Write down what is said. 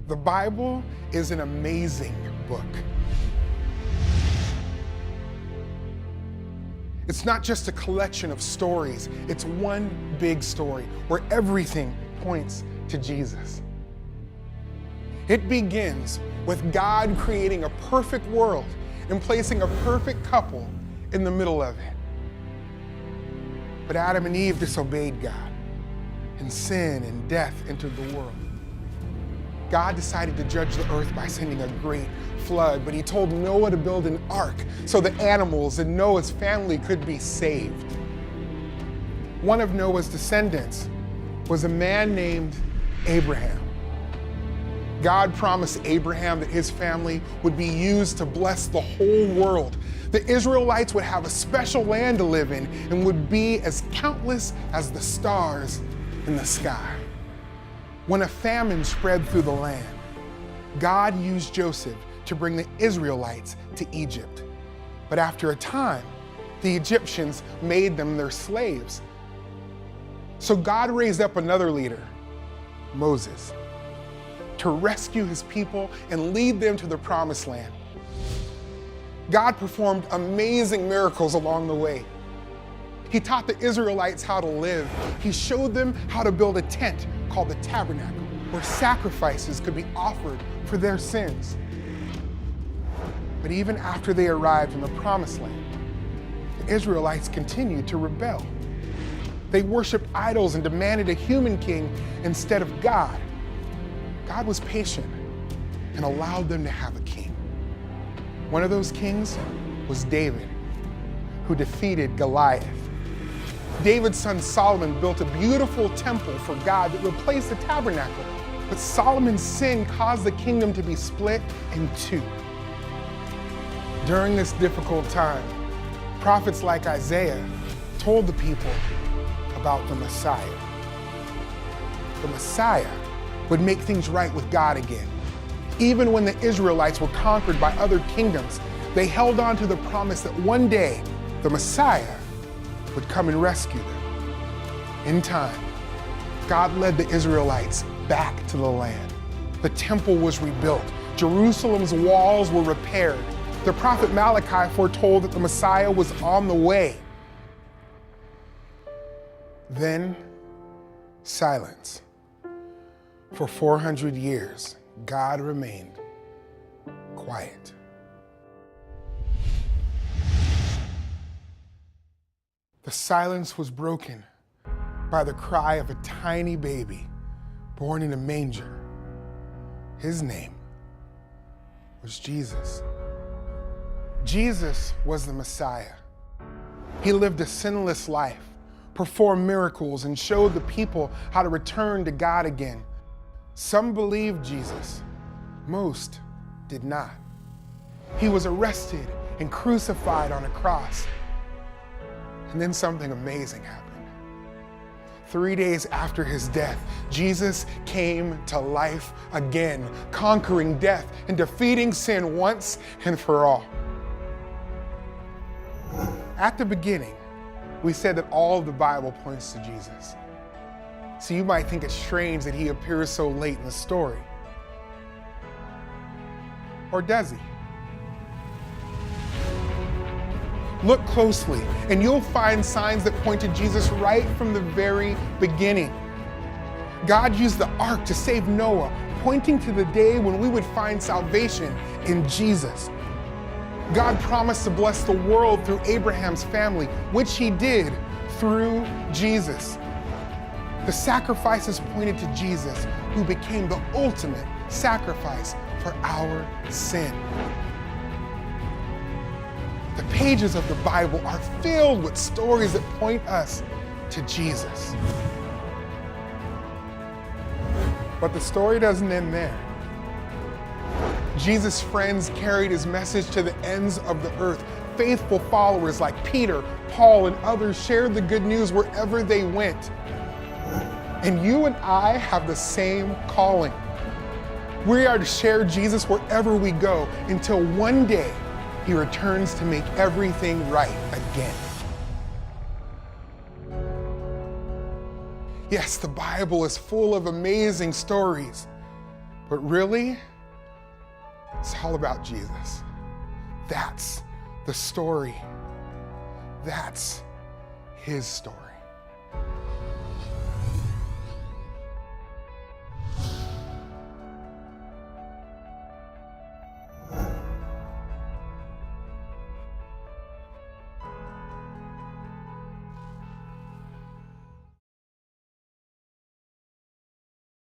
The Bible is an amazing book. It's not just a collection of stories. It's one big story where everything points to Jesus. It begins with God creating a perfect world and placing a perfect couple in the middle of it. But Adam and Eve disobeyed God, and sin and death entered the world. God decided to judge the earth by sending a great flood, but he told Noah to build an ark so the animals and Noah's family could be saved. One of Noah's descendants was a man named Abraham. God promised Abraham that his family would be used to bless the whole world. The Israelites would have a special land to live in and would be as countless as the stars in the sky. When a famine spread through the land, God used Joseph to bring the Israelites to Egypt. But after a time, the Egyptians made them their slaves. So God raised up another leader, Moses, to rescue his people and lead them to the promised land. God performed amazing miracles along the way. He taught the Israelites how to live. He showed them how to build a tent called the tabernacle, where sacrifices could be offered for their sins. But even after they arrived in the promised land, the Israelites continued to rebel. They worshiped idols and demanded a human king instead of God. God was patient and allowed them to have a king. One of those kings was David, who defeated Goliath. David's son Solomon built a beautiful temple for God that replaced the tabernacle, but Solomon's sin caused the kingdom to be split in two. During this difficult time, prophets like Isaiah told the people about the Messiah. The Messiah would make things right with God again. Even when the Israelites were conquered by other kingdoms, they held on to the promise that one day the Messiah would come and rescue them. In time, God led the Israelites back to the land. The temple was rebuilt. Jerusalem's walls were repaired. The prophet Malachi foretold that the Messiah was on the way. Then, silence. For 400 years, God remained quiet. The silence was broken by the cry of a tiny baby born in a manger. His name was Jesus. Jesus was the Messiah. He lived a sinless life, performed miracles, and showed the people how to return to God again. Some believed Jesus, most did not. He was arrested and crucified on a cross. And then something amazing happened. 3 days after his death, Jesus came to life again, conquering death and defeating sin once and for all. At the beginning, we said that all of the Bible points to Jesus. So you might think it's strange that he appears so late in the story. Or does he? Look closely, and you'll find signs that point to Jesus right from the very beginning. God used the ark to save Noah, pointing to the day when we would find salvation in Jesus. God promised to bless the world through Abraham's family, which he did through Jesus. The sacrifices pointed to Jesus, who became the ultimate sacrifice for our sin. The pages of the Bible are filled with stories that point us to Jesus. But the story doesn't end there. Jesus' friends carried his message to the ends of the earth. Faithful followers like Peter, Paul, and others shared the good news wherever they went. And you and I have the same calling. We are to share Jesus wherever we go until one day he returns to make everything right again. Yes, the Bible is full of amazing stories, But really, it's all about Jesus. That's the story. That's his story.